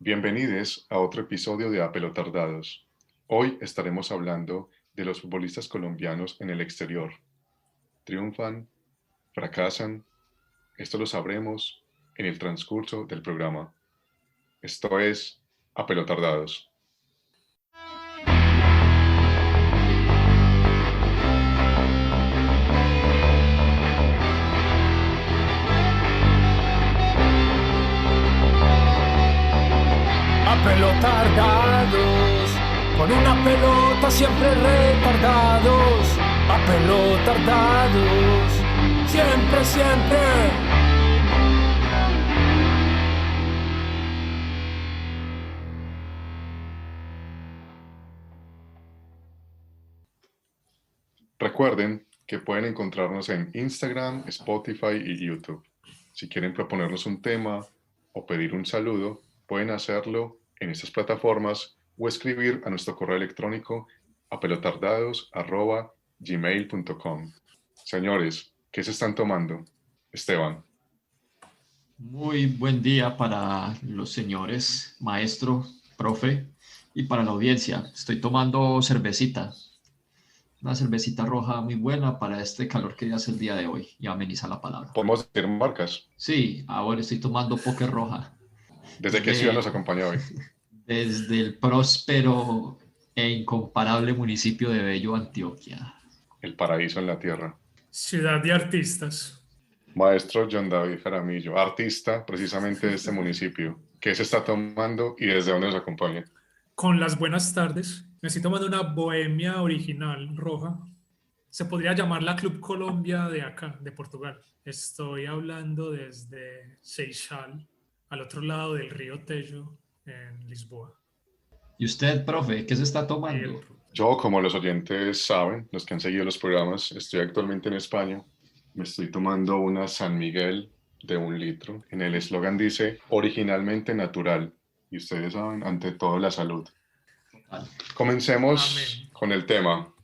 Bienvenidos a otro episodio de A Pelotar Dados. Hoy estaremos hablando de los futbolistas colombianos en el exterior. ¿Triunfan? ¿Fracasan? Esto lo sabremos en el transcurso del programa. Esto es A Pelotar Dados. A pelotar dados, con una pelota siempre retardados. A pelotar dados, siempre, siempre. Recuerden que pueden encontrarnos en Instagram, Spotify y YouTube. Si quieren proponernos un tema o pedir un saludo, pueden hacerlo en estas plataformas o escribir a nuestro correo electrónico apelotardados@gmail.com. Señores, ¿qué se están tomando? Esteban. Muy buen día para los señores, maestro, profe, y para la audiencia. Estoy tomando cervecita, una cervecita roja muy buena para este calor que hace el día de hoy, y ameniza la palabra. ¿Podemos decir marcas? Sí, ahora estoy tomando Póker Roja. ¿Desde qué ciudad nos acompaña hoy? Desde el próspero e incomparable municipio de Bello, Antioquia. El paraíso en la tierra. Ciudad de artistas. Maestro John David Jaramillo, artista precisamente de este municipio. ¿Qué se está tomando y desde dónde nos acompaña? Con las buenas tardes. Me estoy tomando una bohemia original roja. Se podría llamar la Club Colombia de acá, de Portugal. Estoy hablando desde Seixal, al otro lado del río Tejo, en Lisboa. ¿Y usted, profe, qué se está tomando? Yo, como los oyentes saben, los que han seguido los programas, estoy actualmente en España. Me estoy tomando una San Miguel de 1 litro. En el eslogan dice, originalmente natural. Y ustedes saben, ante todo, la salud. Comencemos Amén. con el tema.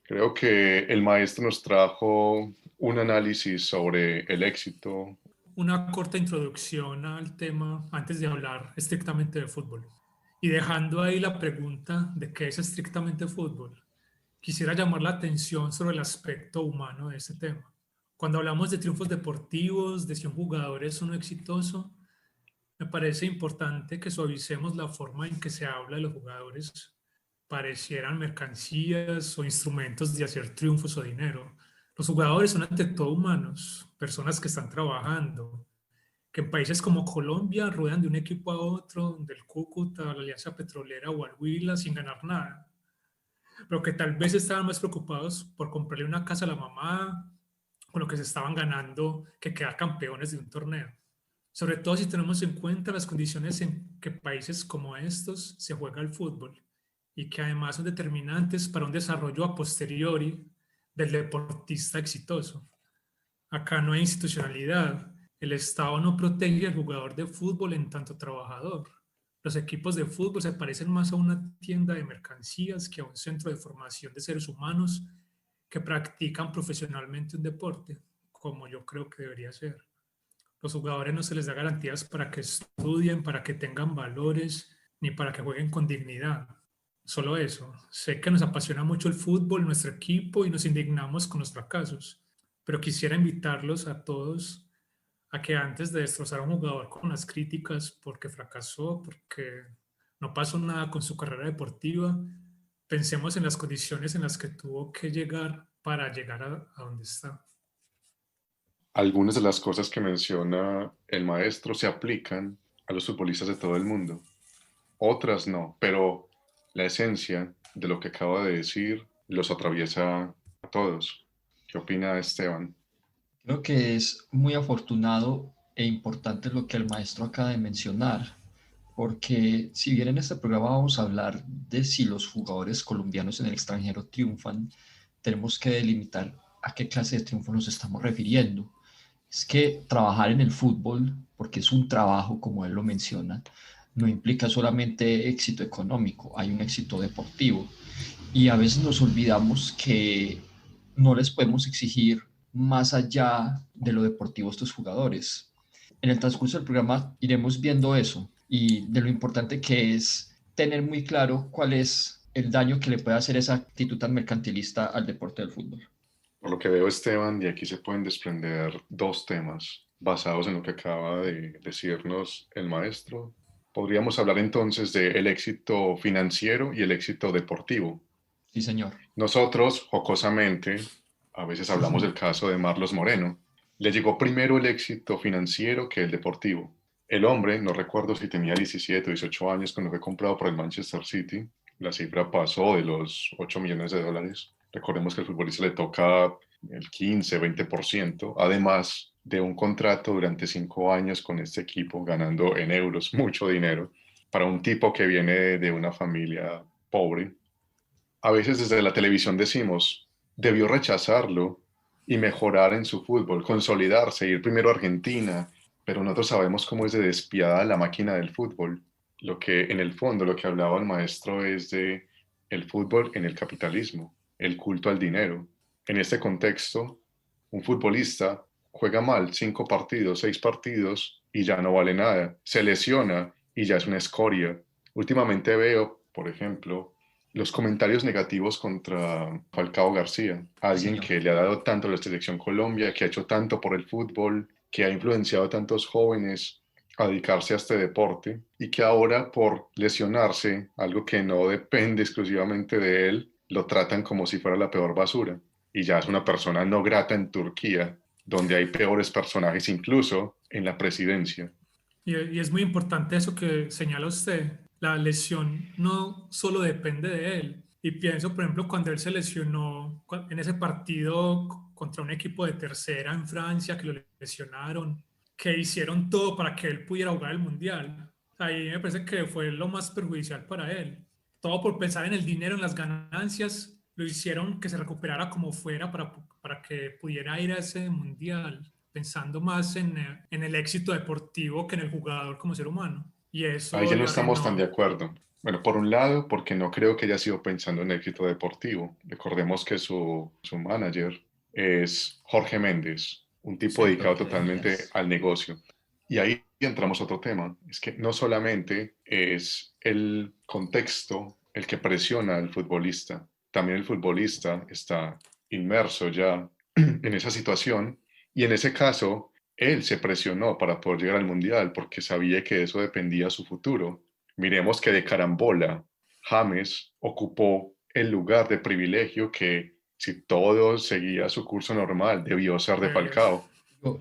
Creo que el maestro nos trajo un análisis sobre el éxito. Una corta introducción al tema antes de hablar estrictamente de fútbol. Y dejando ahí la pregunta de qué es estrictamente fútbol, quisiera llamar la atención sobre el aspecto humano de este tema. Cuando hablamos de triunfos deportivos, de si un jugador es uno exitoso, me parece importante que suavicemos la forma en que se habla de los jugadores. Parecieran mercancías o instrumentos de hacer triunfos o dinero. Los jugadores son ante todo humanos, personas que están trabajando, que en países como Colombia ruedan de un equipo a otro, del Cúcuta a la Alianza Petrolera o al Huila sin ganar nada, pero que tal vez estaban más preocupados por comprarle una casa a la mamá, con lo que se estaban ganando, que quedar campeones de un torneo. Sobre todo si tenemos en cuenta las condiciones en que países como estos se juega el fútbol y que además son determinantes para un desarrollo a posteriori del deportista exitoso. Acá no hay institucionalidad. El Estado no protege al jugador de fútbol en tanto trabajador. Los equipos de fútbol se parecen más a una tienda de mercancías que a un centro de formación de seres humanos que practican profesionalmente un deporte, como yo creo que debería ser. Los jugadores no se les da garantías para que estudien, para que tengan valores, ni para que jueguen con dignidad. Solo eso. Sé que nos apasiona mucho el fútbol, nuestro equipo, y nos indignamos con los fracasos, pero quisiera invitarlos a todos a que antes de destrozar a un jugador con las críticas porque fracasó, porque no pasó nada con su carrera deportiva, pensemos en las condiciones en las que tuvo que llegar para llegar a donde está. Algunas de las cosas que menciona el maestro se aplican a los futbolistas de todo el mundo. Otras no, pero la esencia de lo que acaba de decir los atraviesa a todos. ¿Qué opina Esteban? Creo que es muy afortunado e importante lo que el maestro acaba de mencionar, porque si bien en este programa vamos a hablar de si los jugadores colombianos en el extranjero triunfan, tenemos que delimitar a qué clase de triunfo nos estamos refiriendo. Es que trabajar en el fútbol, porque es un trabajo, como él lo menciona, no implica solamente éxito económico, hay un éxito deportivo. Y a veces nos olvidamos que no les podemos exigir más allá de lo deportivo a estos jugadores. En el transcurso del programa iremos viendo eso y de lo importante que es tener muy claro cuál es el daño que le puede hacer esa actitud tan mercantilista al deporte del fútbol. Por lo que veo, Esteban, de aquí se pueden desprender dos temas basados en lo que acaba de decirnos el maestro. Podríamos hablar entonces del éxito financiero y el éxito deportivo. Sí, señor. Nosotros, jocosamente, a veces hablamos del caso de Marlos Moreno. Le llegó primero el éxito financiero que el deportivo. El hombre, no recuerdo si tenía 17 o 18 años cuando fue comprado por el Manchester City. La cifra pasó de los 8 millones de dólares. Recordemos que al futbolista le toca el 15, 20%, además de un contrato durante 5 años con este equipo, ganando en euros mucho dinero, para un tipo que viene de una familia pobre. A veces desde la televisión decimos, debió rechazarlo y mejorar en su fútbol, consolidarse, ir primero a Argentina, pero nosotros sabemos cómo es de despiadada la máquina del fútbol. Lo que en el fondo, lo que hablaba el maestro es de el fútbol en el capitalismo, el culto al dinero. En este contexto, un futbolista juega mal 5 partidos, 6 partidos y ya no vale nada. Se lesiona y ya es una escoria. Últimamente veo, por ejemplo, los comentarios negativos contra Falcao García, alguien que le ha dado tanto a la selección Colombia, que ha hecho tanto por el fútbol, que ha influenciado a tantos jóvenes a dedicarse a este deporte y que ahora por lesionarse, algo que no depende exclusivamente de él, lo tratan como si fuera la peor basura. Y ya es una persona no grata en Turquía, donde hay peores personajes incluso en la presidencia. Y es muy importante eso que señala usted. La lesión no solo depende de él. Y pienso, por ejemplo, cuando él se lesionó en ese partido contra un equipo de tercera en Francia, que lo lesionaron, que hicieron todo para que él pudiera jugar el Mundial. Ahí me parece que fue lo más perjudicial para él. Todo por pensar en el dinero, en las ganancias, lo hicieron que se recuperara como fuera para que pudiera ir a ese Mundial, pensando más en el éxito deportivo que en el jugador como ser humano. Y Ahí eso ya no le estamos tan de arruinó. acuerdo. Bueno, por un lado, porque no creo que haya sido pensando en éxito deportivo. Recordemos que su manager es Jorge Méndez, un tipo Sí, dedicado Jorge totalmente Méndez. al negocio. Y ahí entramos a otro tema. Es que no solamente es el contexto el que presiona al futbolista, también el futbolista está inmerso ya en esa situación y en ese caso él se presionó para poder llegar al Mundial porque sabía que de eso dependía su futuro. Miremos que de carambola, James ocupó el lugar de privilegio que, si todo seguía su curso normal, debió ser de Pues, Falcao.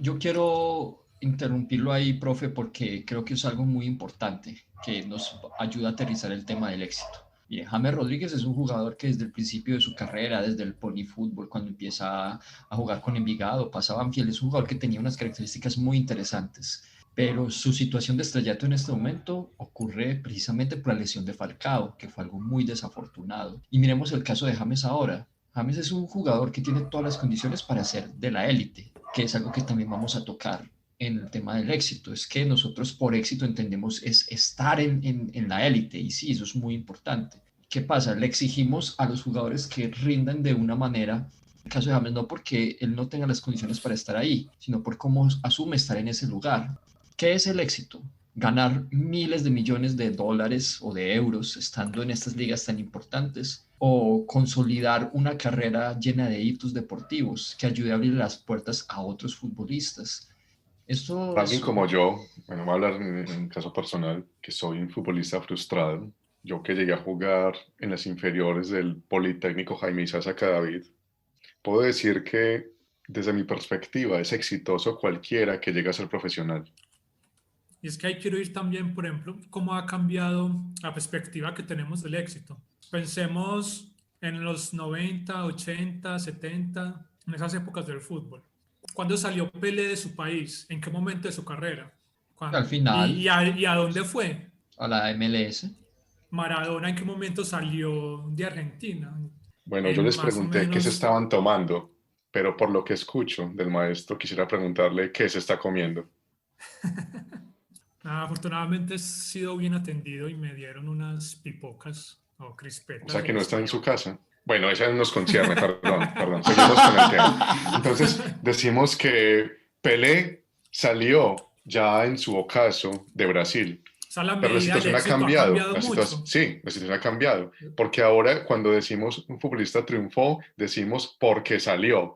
Yo quiero interrumpirlo ahí, profe, porque creo que es algo muy importante que nos ayuda a aterrizar el tema del éxito. Mire, James Rodríguez es un jugador que desde el principio de su carrera, desde el polifútbol, cuando empieza a jugar con Envigado, pasaba a Banfield, es un jugador que tenía unas características muy interesantes. Pero su situación de estrellato en este momento ocurre precisamente por la lesión de Falcao, que fue algo muy desafortunado. Y miremos el caso de James ahora. James es un jugador que tiene todas las condiciones para ser de la élite, que es algo que también vamos a tocar en el tema del éxito. Es que nosotros por éxito entendemos es estar en la élite, y sí, eso es muy importante. ¿Qué pasa? Le exigimos a los jugadores que rindan de una manera, en el caso de James no porque él no tenga las condiciones para estar ahí, sino por cómo asume estar en ese lugar. ¿Qué es el éxito? Ganar miles de millones de dólares o de euros estando en estas ligas tan importantes, o consolidar una carrera llena de hitos deportivos que ayude a abrir las puertas a otros futbolistas. Esto Para alguien es, como yo, bueno, voy a hablar en caso personal, que soy un futbolista frustrado. Yo que llegué a jugar en las inferiores del Politécnico Jaime Isaza David, puedo decir que desde mi perspectiva es exitoso cualquiera que llegue a ser profesional. y es que ahí quiero ir también, por ejemplo, cómo ha cambiado la perspectiva que tenemos del éxito. Pensemos en los 90, 80, 70, en esas épocas del fútbol. ¿Cuándo salió Pelé de su país? ¿En qué momento de su carrera? al ¿Y, final, y a dónde fue? a la MLS. Maradona, ¿en qué momento salió de Argentina? Bueno, yo En les más o pregunté qué se menos, estaban tomando, pero por lo que escucho del maestro quisiera preguntarle qué se está comiendo. afortunadamente he sido bien atendido y me dieron unas pipocas o O crispetas sea que en no está en español. su casa. Bueno, esa nos concierne, perdón, seguimos con el tema. Entonces, decimos que Pelé salió ya en su ocaso de Brasil. sea, la Pero la medida del situación ha éxito ha cambiado. cambiado mucho. Sí, la situación ha cambiado. Porque ahora cuando decimos un futbolista triunfó, decimos porque salió.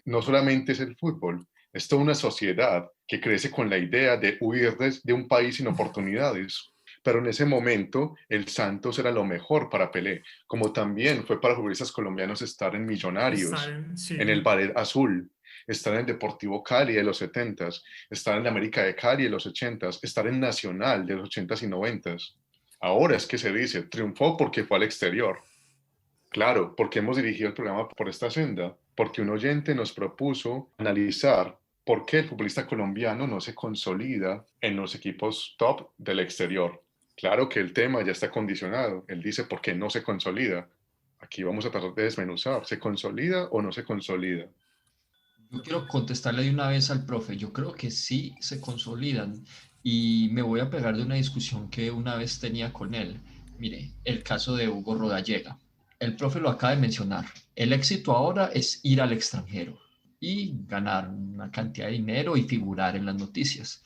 No solamente es el fútbol, es toda una sociedad que crece con la idea de huir de un país sin oportunidades. Pero en ese momento el Santos era lo mejor para Pelé, como también fue para futbolistas colombianos estar en Estar Millonarios, en, en el sí, Ballet Azul, estar en el Deportivo Cali de los 70s, estar en la América de Cali de los 80s, estar en Nacional de los 80s y 90s. Ahora es que se dice, triunfó porque fue al exterior. Claro, porque hemos dirigido el programa por esta senda, porque un oyente nos propuso analizar por qué el futbolista colombiano no se consolida en los equipos top del exterior. Claro que el tema ya está condicionado. Él dice por qué no se consolida. Aquí vamos a tratar de desmenuzar. ¿Se consolida o no se consolida? Yo quiero contestarle de una vez al profe. Yo creo que sí se consolidan y me voy a pegar de una discusión que una vez tenía con él. Mire, el caso de Hugo Rodallega. El profe lo acaba de mencionar. El éxito ahora es ir al extranjero y ganar una cantidad de dinero y figurar en las noticias.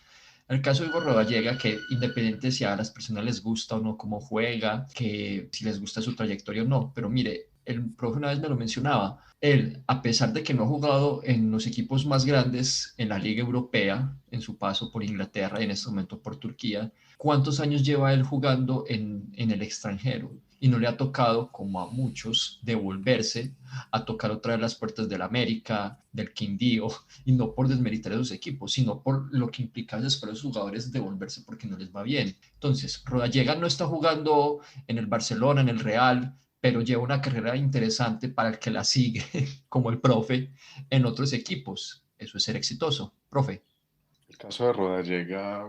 El caso de Hugo Rodallega, que independiente si a las personas les gusta o no cómo juega, que si les gusta su trayectoria o no, pero mire, el profe una vez me lo mencionaba, él, a pesar de que no ha jugado en los equipos más grandes en la Liga Europea, en su paso por Inglaterra y en este momento por Turquía, ¿cuántos años lleva él jugando en el extranjero? Y no le ha tocado, como a muchos, devolverse a tocar otra vez las puertas del América, del Quindío, y no por desmeritar a esos equipos, sino por lo que implica después a los jugadores devolverse porque no les va bien. Entonces, Rodallega no está jugando en el Barcelona, en el Real, pero lleva una carrera interesante para el que la sigue, como el profe, en otros equipos. Eso es ser exitoso. Profe. El caso de Rodallega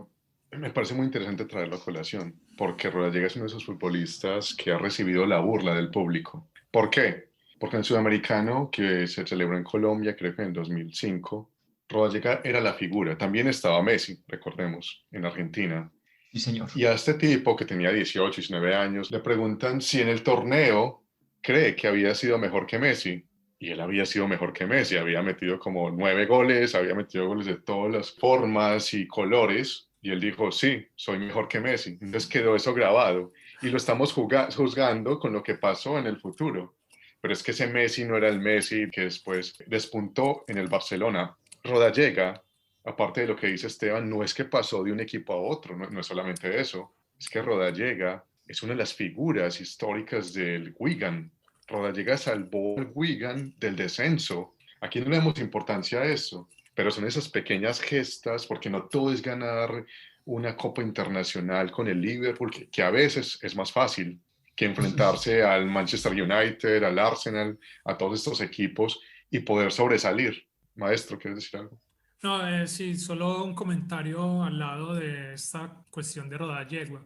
me parece muy interesante traerlo a colación, porque Rodallega es uno de esos futbolistas que ha recibido la burla del público. ¿Por qué? Porque en el Sudamericano, que se celebró en Colombia, creo que en 2005, Rodallega era la figura. También estaba Messi, recordemos, en Argentina. Sí, señor. Y a este tipo, que tenía 18, 19 años, le preguntan si en el torneo cree que había sido mejor que Messi. Y él había sido mejor que Messi, había metido como 9 goles, había metido goles de todas las formas y colores. Y él dijo, sí, soy mejor que Messi. Entonces quedó eso grabado. Y lo estamos juzgando con lo que pasó en el futuro. Pero es que ese Messi no era el Messi que después despuntó en el Barcelona. Rodallega, aparte de lo que dice Esteban, no es que pasó de un equipo a otro, no es solamente eso. Es que Rodallega es una de las figuras históricas del Wigan. Rodallega salvó al Wigan del descenso. Aquí no le damos importancia a eso, pero son esas pequeñas gestas, porque no todo es ganar una copa internacional con el Liverpool, que a veces es más fácil que enfrentarse al Manchester United, al Arsenal, a todos estos equipos y poder sobresalir. Maestro, ¿quieres decir algo? No, sí, solo un comentario al lado de esta cuestión de Rodallega.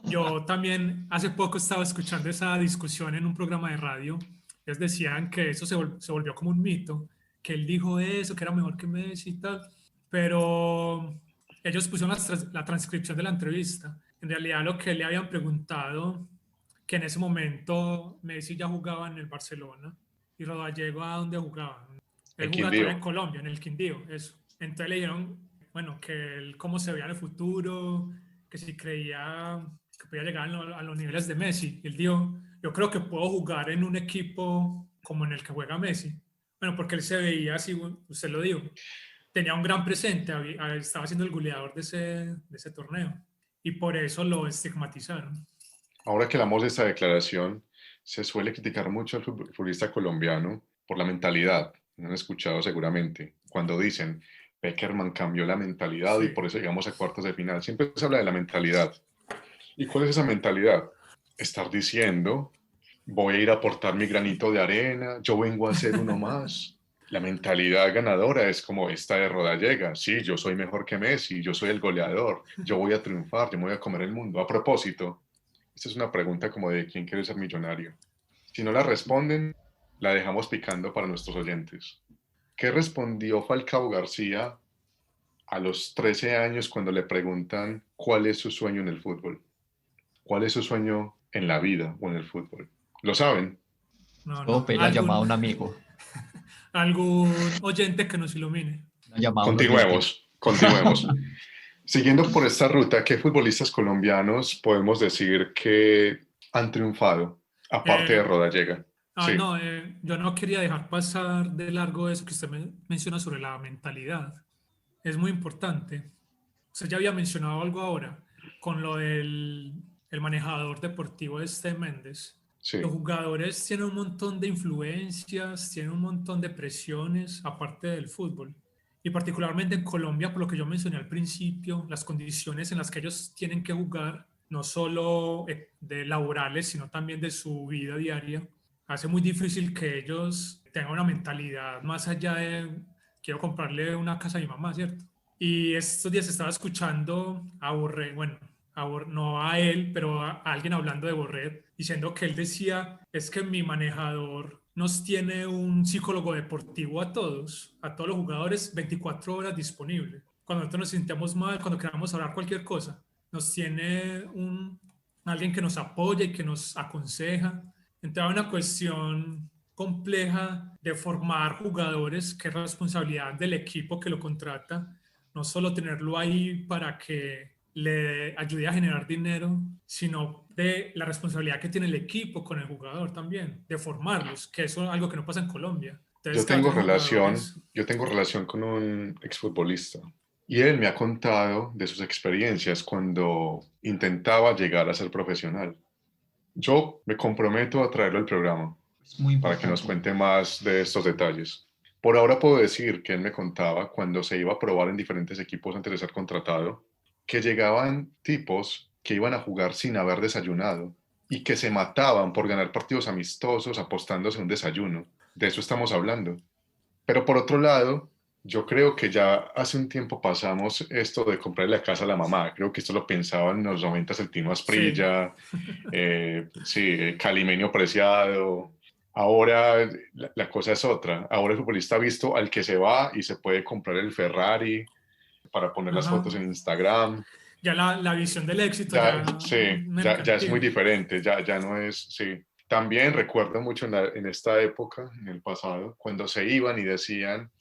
Yo también hace poco estaba escuchando esa discusión en un programa de radio. Ellos decían que eso se volvió como un mito, que él dijo eso, que era mejor que Messi y tal, pero ellos pusieron la transcripción de la entrevista. En realidad lo que le habían preguntado, que en ese momento Messi ya jugaba en el Barcelona y Rodallega, ¿a dónde jugaba? Él En jugaba todavía en Quindío. Colombia, en el Quindío, eso. Entonces le dijeron, bueno, que él cómo se veía en el futuro, que si creía que podía llegar a los niveles de Messi. Y él dijo, yo creo que puedo jugar en un equipo como en el que juega Messi. Bueno, porque él se veía así, usted lo dijo, tenía un gran presente, estaba siendo el goleador de ese torneo. Y por eso lo estigmatizaron. Ahora que hablamos de esta declaración, se suele criticar mucho al futbolista colombiano por la mentalidad. No han escuchado seguramente cuando dicen Peckerman cambió la mentalidad y Sí. por eso llegamos a cuartos de final. Siempre se habla de la mentalidad. ¿Y cuál es esa mentalidad? Estar diciendo, voy a ir a aportar mi granito de arena, yo vengo a ser uno más. La mentalidad ganadora es como esta de Rodallega. Sí, yo soy mejor que Messi, yo soy el goleador, yo voy a triunfar, yo me voy a comer el mundo. A propósito, esta es una pregunta como de quién quiere ser millonario. Si no la responden, la dejamos picando para nuestros oyentes. ¿Qué respondió Falcao García a los 13 años cuando le preguntan cuál es su sueño en el fútbol? ¿Cuál es su sueño en la vida o en el fútbol? ¿Lo saben? No, Puedo no. pedir la llamada a un amigo. Algún oyente que nos ilumine. Una llamada a un oyente. Continuemos. Siguiendo por esta ruta, ¿qué futbolistas colombianos podemos decir que han triunfado, aparte de Eh, Rodallega? Sí, no, yo no quería dejar pasar de largo eso que usted menciona sobre la mentalidad. Es muy importante. Usted ya había mencionado algo ahora con lo del el manejador deportivo este Méndez. Los sí, jugadores tienen un montón de influencias, tienen un montón de presiones aparte del fútbol. Y particularmente en Colombia, por lo que yo mencioné al principio, las condiciones en las que ellos tienen que jugar, no solo de laborales, sino también de su vida diaria, hace muy difícil que ellos tengan una mentalidad más allá de quiero comprarle una casa a mi mamá, ¿cierto? Y estos días estaba escuchando a Borré, bueno, no a él, pero a alguien hablando de Borré, diciendo que él decía, es que mi manejador nos tiene un psicólogo deportivo a todos los jugadores, 24 horas disponible. Cuando nosotros nos sintamos mal, cuando queramos hablar cualquier cosa, nos tiene alguien que nos apoya y que nos aconseja. Entonces hay una cuestión compleja de formar jugadores que es responsabilidad del equipo que lo contrata, no solo tenerlo ahí para que le ayude a generar dinero, sino de la responsabilidad que tiene el equipo con el jugador también, de formarlos, que eso es algo que no pasa en Colombia. Entonces, cada vez tienen jugadores. yo tengo relación con un exfutbolista y él me ha contado de sus experiencias cuando intentaba llegar a ser profesional. Yo me comprometo a traerlo al programa Es muy para que nos importante. cuente más de estos detalles. Por ahora puedo decir que él me contaba cuando se iba a probar en diferentes equipos antes de ser contratado, que llegaban tipos que iban a jugar sin haber desayunado y que se mataban por ganar partidos amistosos apostándose un desayuno. De eso estamos hablando. Pero por otro lado, yo creo que ya hace un tiempo pasamos esto de comprarle la casa a la mamá. Creo que esto lo pensaban en los 90 el Tino Sí, Asprilla, sí, Calimenio Preciado. Ahora la cosa es otra. Ahora el futbolista ha visto al que se va y se puede comprar el Ferrari para poner las fotos ajá. en Instagram. Ya la visión del éxito Ya, ya sí, ya es muy mercantil. diferente, ya no es, sí. También recuerdo mucho en esta época, en el pasado, cuando se iban y decían,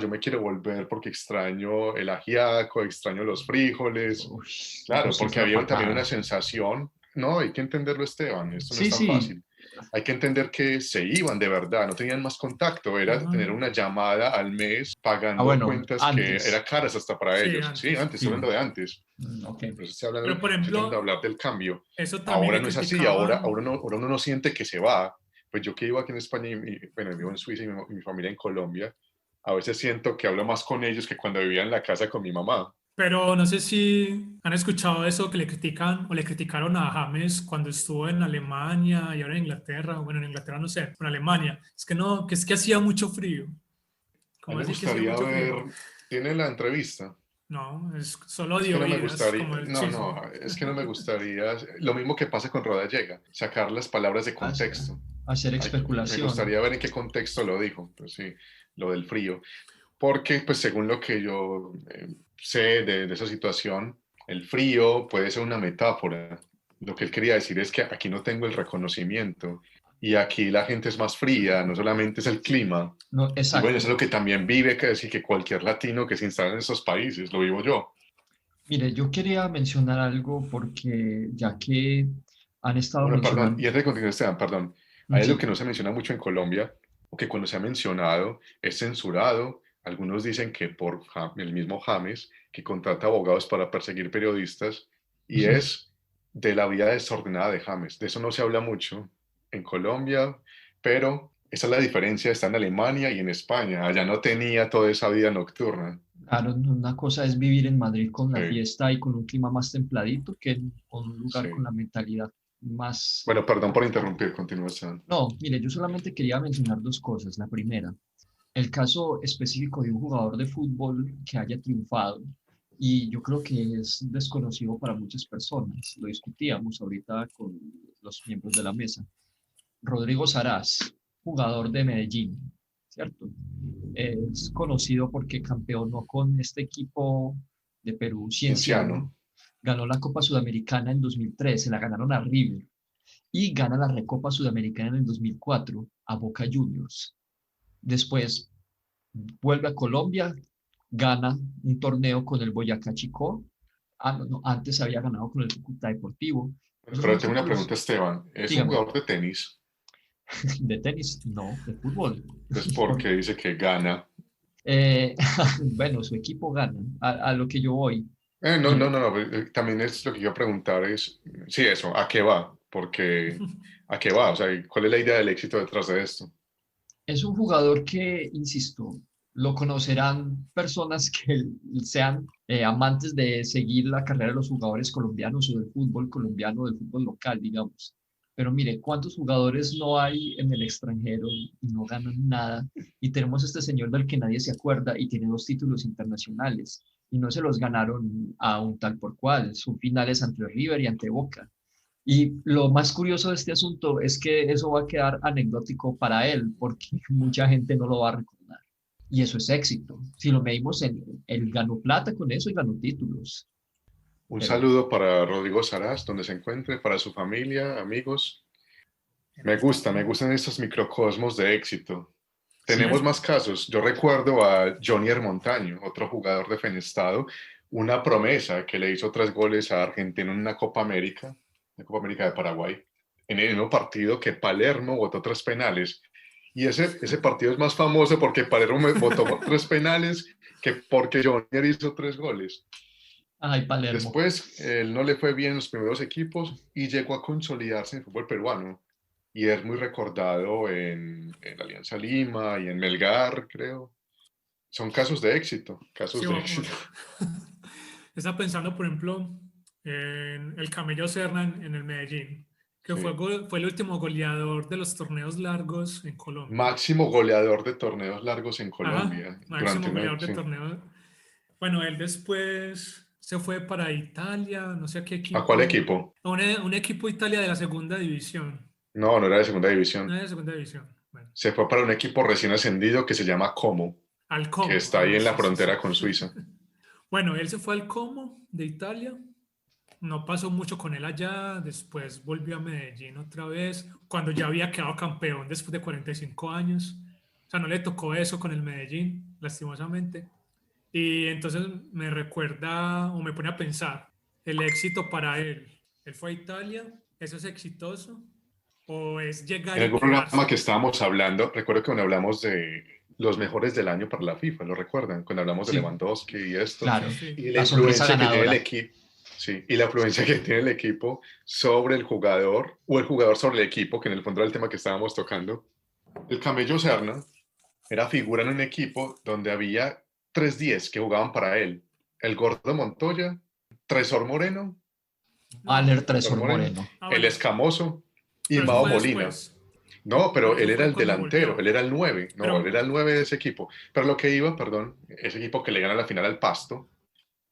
yo me quiero volver porque extraño el ajiaco, extraño los frijoles. Uy, eso Claro, sí es porque una había también una patada. sensación, no, hay que entenderlo, Esteban, esto no es Sí, tan sí, fácil. Hay que entender que se iban de verdad, no tenían más contacto, era Ajá. tener una llamada al mes pagando bueno, cuentas que era antes. caras hasta para Sí, ellos. Sí, antes. antes, estoy hablando Sí, de antes. ok. Por eso Pero, por estoy tratando de ejemplo, hablar del cambio. eso también Ahora le no es así, criticaban. ahora uno no siente que se va. Pues yo que vivo aquí en España bueno, vivo en Suiza y mi familia en Colombia, a veces siento que hablo más con ellos que cuando vivía en la casa con mi mamá. Pero no sé si han escuchado eso que le critican o le criticaron a James cuando estuvo en Alemania y ahora en Inglaterra. Bueno, en Inglaterra no sé, en Alemania. Es que no, que es que hacía mucho frío. A mí ¿Cómo me así que hacía gustaría mucho ver, frío? tiene la entrevista. No, es solo Es que dio no me oídas, gustaría, como el no, no, chisme. es que no me gustaría, lo mismo que pasa con Rodallega, sacar las palabras de Hacer, contexto. hacer Me especulación. gustaría ver en qué contexto lo dijo, pues sí, lo del frío. Porque, pues según lo que yo sé de esa situación, el frío puede ser una metáfora. Lo que él quería decir es que aquí no tengo el reconocimiento y aquí la gente es más fría, no solamente es el clima. No, Y bueno, eso es exacto. lo que también vive, que decir que cualquier latino que se instala en esos países, lo vivo yo. Mire, yo quería mencionar algo porque ya que han estado Bueno, perdón, mencionando, y antes de continuar, Esteban, perdón, hay algo sí, que no se menciona mucho en Colombia, o que cuando se ha mencionado es censurado. Algunos dicen que por el mismo James, que contrata abogados para perseguir periodistas, y es de la vida desordenada de James. De eso no se habla mucho en Colombia, pero esa es la diferencia, está en Alemania y en España. Allá no tenía toda esa vida nocturna. claro, una cosa es vivir en Madrid con la Sí, fiesta y con un clima más templadito que en un lugar con sí. la mentalidad más. Bueno, perdón por interrumpir, continúa, Esteban. No, mire, yo solamente quería mencionar dos cosas. La primera, el caso específico de un jugador de fútbol que haya triunfado y yo creo que es desconocido para muchas personas. Lo discutíamos ahorita con los miembros de la mesa. Rodrigo Sarás, jugador de Medellín, ¿cierto? Es conocido porque campeonó con este equipo de Perú, Cienciano, Cienciano. ganó la Copa Sudamericana en 2013, la ganaron a River, y gana la Recopa Sudamericana en el 2004 a Boca Juniors. Después vuelve a Colombia, gana un torneo con el Boyacá Chicó No, antes había ganado con el Cúcuta Deportivo. Esos Pero son tengo una títulos, pregunta, Esteban. ¿Es un dígame, jugador de tenis? de tenis, no, de fútbol. Pues porque dice que gana. Eh, bueno, su equipo gana, a lo que yo voy. No, no, Mire, no, no. También es lo que iba a preguntar es, sí, eso, ¿a qué va? Porque, ¿a qué va? O sea, ¿cuál es la idea del éxito detrás de esto? es un jugador que, insisto, lo conocerán personas que sean amantes de seguir la carrera de los jugadores colombianos o del fútbol colombiano, del fútbol local, digamos. Pero mire, ¿cuántos jugadores no hay en el extranjero y no ganan nada? Y tenemos este señor del que nadie se acuerda y tiene 2 títulos internacionales y no se los ganaron a un tal por cual. Son finales ante River y ante Boca. Y lo más curioso de este asunto es que eso va a quedar anecdótico para él, porque mucha gente no lo va a recordar. Y eso es éxito. Si lo medimos en, él ganó plata con eso y ganó títulos. Un Pero saludo para Rodrigo Saraz, donde se encuentre, para su familia, amigos. En el Me tapón. gustan estos microcosmos de éxito. sí, Tenemos más casos. Yo recuerdo a Johnny Montaño, otro jugador de Fenestado, una promesa que le hizo 3 goles a Argentina en una Copa América, la Copa América de Paraguay, en el mismo partido que Palermo votó 3 penales. Y ese partido es más famoso porque Palermo votó 3 penales que porque Johnny hizo 3 goles. ay, Palermo. Después, él no le fue bien en los primeros equipos y llegó a consolidarse en el fútbol peruano. Y es muy recordado en Alianza Lima y en Melgar, creo. Son casos de éxito, Sí, casos de éxito. Estaba pensando, por ejemplo, en el Camello Serna en el Medellín, que Sí. fue el último goleador de los torneos largos en Colombia. Máximo goleador de torneos largos en Ajá, Colombia durante máximo una... goleador de Sí. torneos. Bueno, él después se fue para Italia, no sé a qué ¿A cuál equipo, equipo? un equipo Italia de la segunda división. No, no era de segunda No división. de la segunda división. Bueno, Se fue para un equipo recién ascendido que se llama Como, al que Como. está ahí Ah, en la sí, sí, sí. frontera con Suiza. Bueno, él se fue al Como de Italia. No pasó mucho con él allá, después volvió a Medellín otra vez, cuando ya había quedado campeón después de 45 años. O sea, no le tocó eso con el Medellín, lastimosamente. Y entonces me recuerda o me pone a pensar el éxito para él. Él fue a Italia, ¿eso es exitoso? ¿O es llegar En y algún programa que quedarse? estábamos hablando, recuerdo que cuando hablamos de los mejores del año para la FIFA, ¿lo recuerdan? Cuando hablamos de Sí, Lewandowski y esto, Sí, claro. sí. y la La sonrisa influencia que tiene el ganadora. equipo, sí, y la influencia que tiene el equipo sobre el jugador, o el jugador sobre el equipo, que en el fondo era el tema que estábamos tocando. El Camello Serna era figura en un equipo donde había 3 10 que jugaban para él. El Gordo Montoya, Tresor Moreno, Aller No. Tresor Tresor Moreno, Moreno. Ah, el bueno, Escamoso y pero eso Mao fue Molina. después. No, pero Pero él eso era fue el cuando delantero, él volvió. era el 9. No, él Pero, era el 9 de ese equipo. Pero lo que iba, perdón, ese equipo que le gana la final al Pasto,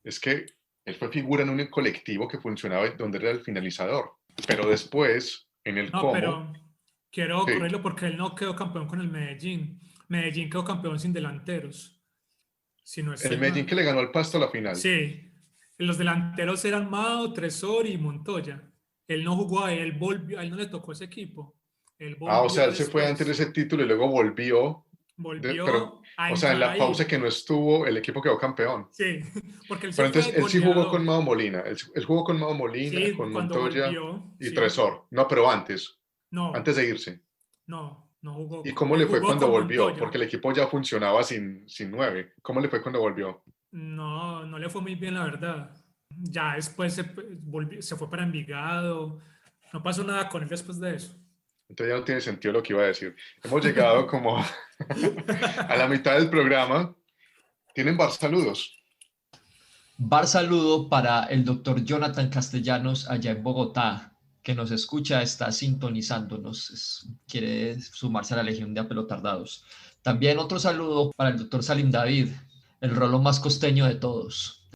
es que él fue figura en un colectivo que funcionaba donde era el finalizador. Pero después, en el no, Como, pero quiero sí, correrlo porque él no quedó campeón con el Medellín. Medellín quedó campeón sin delanteros, si no el estoy Medellín que mal. le ganó al Pasto a la final. Sí, los delanteros eran Mao, Tresor y Montoya. Él no jugó ahí, él volvió, a él no le tocó ese equipo. Él Ah, o sea, volvió él se fue antes de después. ese título y luego volvió. Pero, Volvió a o sea, en entrar la pausa ahí. que no estuvo, el equipo quedó campeón. Sí, porque él se Pero fue de entonces, él sí jugó con goleador. Mao Molina. Él jugó con Mao Molina, Sí, con cuando Montoya volvió, y sí. Tresor. No, pero antes No, de irse. no jugó. ¿Y cómo Él le fue jugó cuando con volvió? Montoya. Porque el equipo ya funcionaba sin 9. ¿Cómo le fue cuando volvió? No, no le fue muy bien, la verdad. Ya después se fue para Envigado. No pasó nada con él después de eso. Entonces ya no tiene sentido lo que iba a decir. Hemos llegado como a la mitad del programa. ¿Tienen bar saludos? Bar saludo para el doctor Jonathan Castellanos allá en Bogotá, que nos escucha, está sintonizándonos, quiere sumarse a la Legión de Apelotardados. También otro saludo para el doctor Salim David, el rolo más costeño de todos.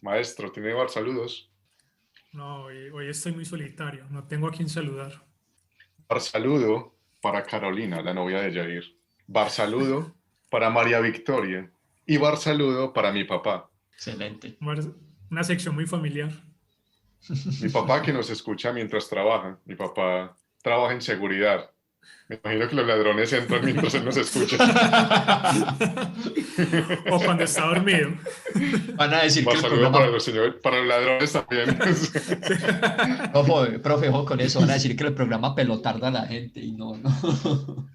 Maestro, ¿tiene bar saludos? No, hoy estoy muy solitario. No tengo a quien saludar. Bar saludo para Carolina, la novia de Jair. Bar saludo para María Victoria. Y bar saludo para mi papá. Excelente. Una sección muy familiar. Mi papá que nos escucha mientras trabaja. Mi papá trabaja en seguridad. Me imagino que los ladrones entran mientras él nos escucha. O cuando está dormido. Van a decir que Más el saludo para programa, los señores, para los ladrones también. profe, ojo con eso, van a decir que el programa pelotarda a la gente y no, no.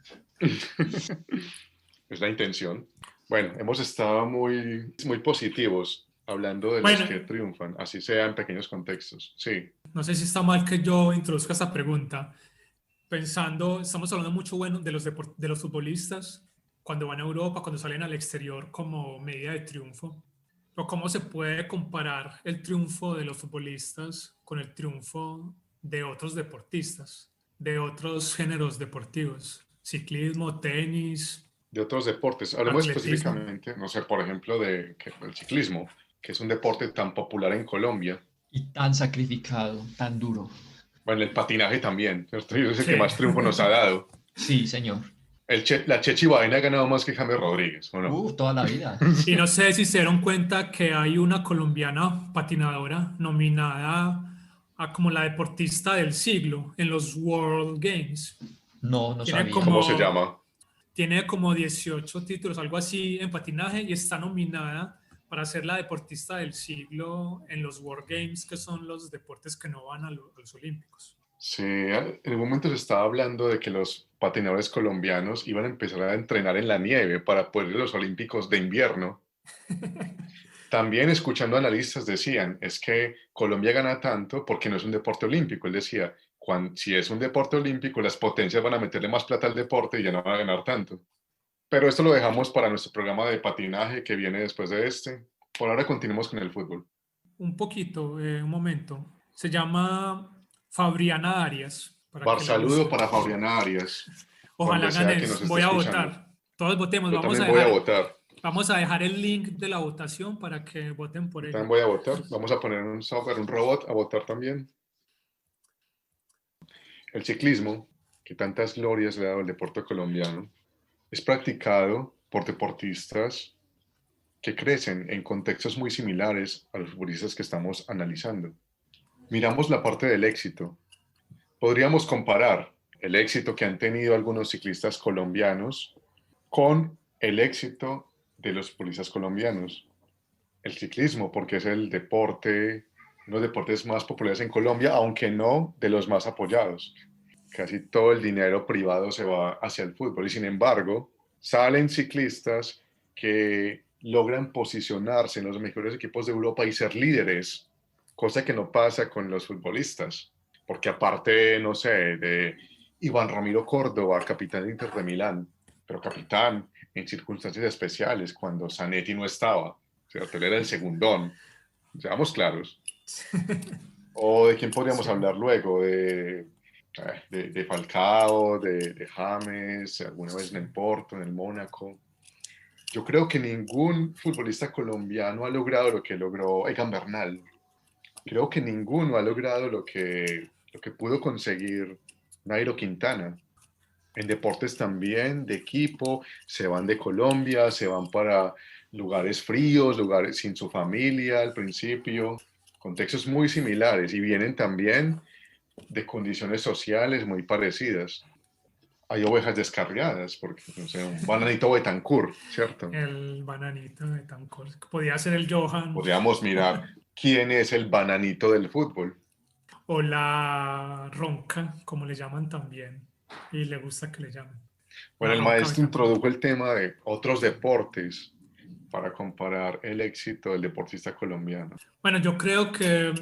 Es la intención. Bueno, hemos estado muy positivos hablando de los Bueno, que triunfan, así sea en pequeños contextos. Sí, no sé si está mal que yo introduzca esta pregunta. Pensando, estamos hablando mucho bueno de los futbolistas cuando van a Europa, cuando salen al exterior como medida de triunfo. Pero ¿cómo se puede comparar el triunfo de los futbolistas con el triunfo de otros deportistas, de otros géneros deportivos? Ciclismo, tenis, de otros deportes. Hablemos atletismo. específicamente, no sé, por ejemplo, del ciclismo, que es un deporte tan popular en Colombia. Y tan sacrificado, tan duro. Bueno, el patinaje también, ¿cierto? Y es el que Sí. más triunfo nos ha dado. Sí, señor. La Chechi Baena ha ganado más que James Rodríguez, ¿o no? Toda la vida. Y no sé si se dieron cuenta que hay una colombiana patinadora nominada a como la deportista del siglo en los World Games. No, no Tiene sabía. ¿Cómo se como, llama? tiene como 18 títulos, algo así, en patinaje y está nominada para ser la deportista del siglo en los World Games, que son los deportes que no van a los Olímpicos. Sí, en el momento se estaba hablando de que los patinadores colombianos iban a empezar a entrenar en la nieve para poder ir a los Olímpicos de invierno. También escuchando analistas decían, es que Colombia gana tanto porque no es un deporte olímpico. Él decía, si es un deporte olímpico, las potencias van a meterle más plata al deporte y ya no van a ganar tanto. Pero esto lo dejamos para nuestro programa de patinaje que viene después de este. Por ahora continuemos con el fútbol. Un poquito, un momento. Se llama Fabriana Arias, para Bar que la saludo busquen. para Fabriana Arias, Ojalá donde sea que ganes. nos esté Voy a escuchando. votar. Todos votemos. Yo también voy a votar. Vamos a dejar el link de la votación para que voten por Yo ella. también voy a votar. Vamos a poner un software, un robot a votar también. El ciclismo, que tantas glorias le ha dado al deporte colombiano, es practicado por deportistas que crecen en contextos muy similares a los futbolistas que estamos analizando. Miramos la parte del éxito. Podríamos comparar el éxito que han tenido algunos ciclistas colombianos con el éxito de los futbolistas colombianos. El ciclismo, porque es el deporte, uno de los deportes más populares en Colombia, aunque no de los más apoyados. Casi todo el dinero privado se va hacia el fútbol y sin embargo salen ciclistas que logran posicionarse en los mejores equipos de Europa y ser líderes, cosa que no pasa con los futbolistas, porque aparte, no sé, de Iván Ramiro Córdoba, capitán de Inter de Milán, pero capitán en circunstancias especiales, cuando Zanetti no estaba, ¿cierto? Él era el segundón, seamos claros. ¿O de quién podríamos Sí. hablar luego? De Falcao, de James, alguna vez en el Porto, en el Mónaco. Yo creo que ningún futbolista colombiano ha logrado lo que logró Egan Bernal. Creo que ninguno ha logrado lo que pudo conseguir Nairo Quintana. En deportes también, de equipo, se van de Colombia, se van para lugares fríos, lugares sin su familia al principio, contextos muy similares y vienen también de condiciones sociales muy parecidas. Hay ovejas descarriadas, porque, no sé, un bananito Betancourt, ¿cierto? El bananito de Tancor. Podría ser el Johan Podríamos mirar quién es el bananito del fútbol. o la Ronca, como le llaman también. Y le gusta que le llamen. Bueno, La el Ronca maestro Betancourt. introdujo el tema de otros deportes para comparar el éxito del deportista colombiano. Bueno, yo creo que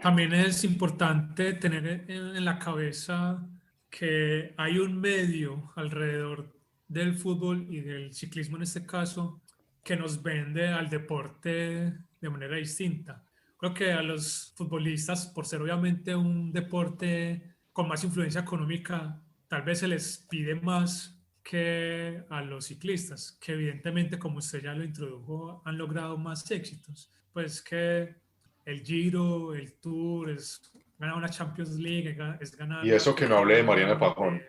también es importante tener en la cabeza que hay un medio alrededor del fútbol y del ciclismo en este caso que nos vende al deporte de manera distinta. Creo que a los futbolistas, por ser obviamente un deporte con más influencia económica, tal vez se les pide más que a los ciclistas, que evidentemente, como usted ya lo introdujo, han logrado más éxitos. Pues que el Giro, el Tour, es ganar una Champions League, es ganar Y la eso que no hablé de Mariana Copa Pajón.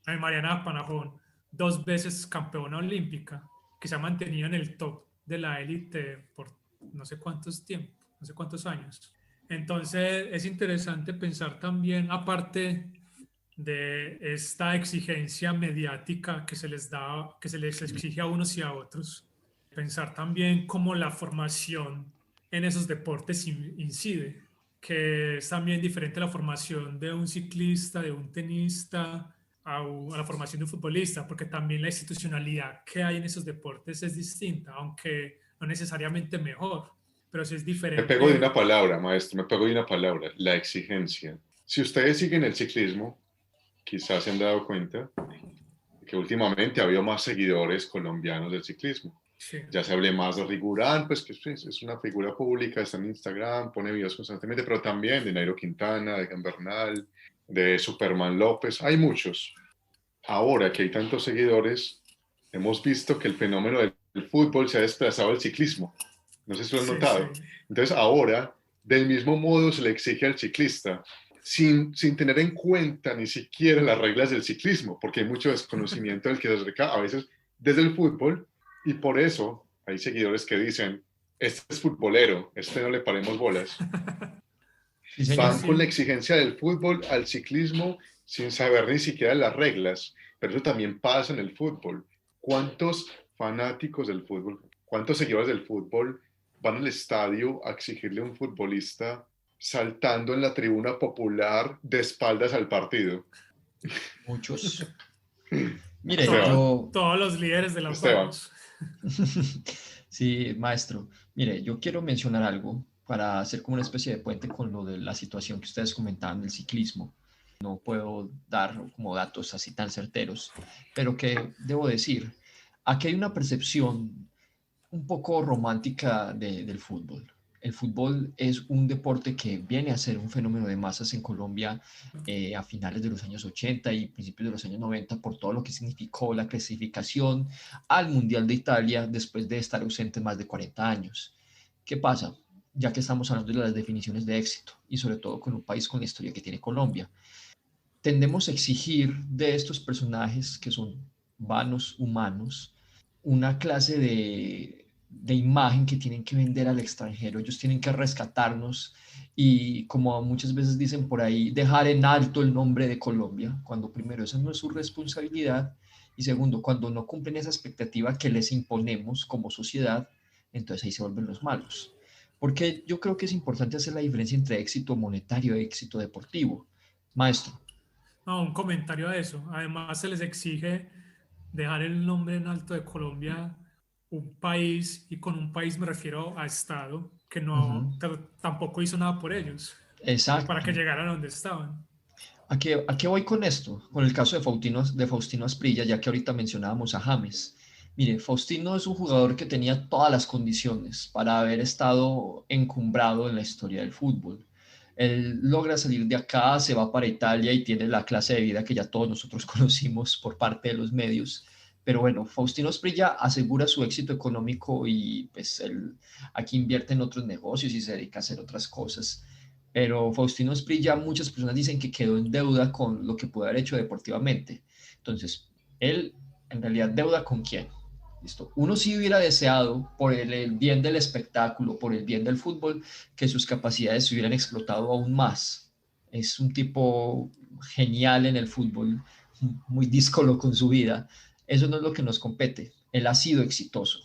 de Mariana Panajón, 2 veces campeona olímpica, que se ha mantenido en el top de la élite por no sé cuántos tiempos, no sé cuántos años. Entonces es interesante pensar también, aparte de esta exigencia mediática que se les da, que se les exige a unos y a otros. Pensar también cómo la formación en esos deportes incide, que es también diferente a la formación de un ciclista, de un tenista, a la formación de un futbolista, porque también la institucionalidad que hay en esos deportes es distinta, aunque no necesariamente mejor, pero sí es Me pego de una diferente. palabra, maestro, me pego de una palabra, la exigencia. Si ustedes siguen el ciclismo, quizás se han dado cuenta que últimamente ha habido más seguidores colombianos del ciclismo. Sí, Ya se hable más de Rigurán, pues que es una figura pública, está en Instagram, pone videos constantemente, pero también de Nairo Quintana, de Gambernal, de Superman López, hay muchos. Ahora que hay tantos seguidores, hemos visto que el fenómeno del fútbol se ha desplazado al ciclismo. No sé si lo han sí, sí. notado. Entonces ahora, del mismo modo, se le exige al ciclista, sin tener en cuenta ni siquiera las reglas del ciclismo, porque hay mucho desconocimiento del que se acerca a veces desde el fútbol, y por eso hay seguidores que dicen, este es futbolero, este no le paremos bolas. Sí, Sí, señor. Van con la sí. exigencia del fútbol al ciclismo sin saber ni siquiera las reglas, pero eso también pasa en el fútbol. ¿Cuántos fanáticos del fútbol, cuántos seguidores del fútbol van al estadio a exigirle a un futbolista saltando en la tribuna popular de espaldas al partido? Muchos. Mire, Esteban, yo, Todos los líderes de las Esteban, barras. sí, maestro, mire, yo quiero mencionar algo para hacer como una especie de puente con lo de la situación que ustedes comentaban del ciclismo. No puedo dar como datos así tan certeros, pero que debo decir, aquí hay una percepción un poco romántica del fútbol. El fútbol es un deporte que viene a ser un fenómeno de masas en Colombia a finales de los años 80 y principios de los años 90 por todo lo que significó la clasificación al Mundial de Italia después de estar ausente más de 40 años. ¿Qué pasa? Ya que estamos hablando de las definiciones de éxito y sobre todo con un país con la historia que tiene Colombia, tendemos a exigir de estos personajes que son vanos humanos una clase de imagen que tienen que vender al extranjero. Ellos tienen que rescatarnos y, como muchas veces dicen por ahí, dejar en alto el nombre de Colombia, cuando primero esa no es su responsabilidad y segundo, cuando no cumplen esa expectativa que les imponemos como sociedad, entonces ahí se vuelven los malos. Porque yo creo que es importante hacer la diferencia entre éxito monetario y éxito deportivo. Maestro, No, un comentario a eso. Además, se les exige dejar el nombre en alto de Colombia, un país, y con un país me refiero a Estado, que uh-huh, no tampoco hizo nada por ellos, para que exacto. llegaran a donde estaban. ¿A qué voy con esto? Con el caso de Faustino Asprilla, ya que ahorita mencionábamos a James. Mire, Faustino es un jugador que tenía todas las condiciones para haber estado encumbrado en la historia del fútbol. Él logra salir de acá, se va para Italia y tiene la clase de vida que ya todos nosotros conocimos por parte de los medios. Pero bueno, Faustino Asprilla asegura su éxito económico y pues él aquí invierte en otros negocios y se dedica a hacer otras cosas. Pero Faustino Asprilla, muchas personas dicen que quedó en deuda con lo que pudo haber hecho deportivamente. Entonces, él, en realidad, ¿deuda con quién? ¿Listo? Uno sí hubiera deseado, por el bien del espectáculo, por el bien del fútbol, que sus capacidades se hubieran explotado aún más. Es un tipo genial en el fútbol, muy díscolo con su vida. Eso no es lo que nos compete. Él ha sido exitoso.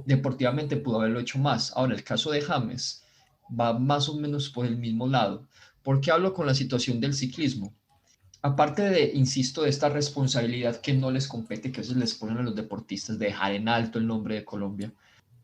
Deportivamente pudo haberlo hecho más. Ahora, el caso de James va más o menos por el mismo lado. ¿Por qué hablo con la situación del ciclismo? Aparte de, insisto, de esta responsabilidad que no les compete, que a veces les ponen a los deportistas de dejar en alto el nombre de Colombia,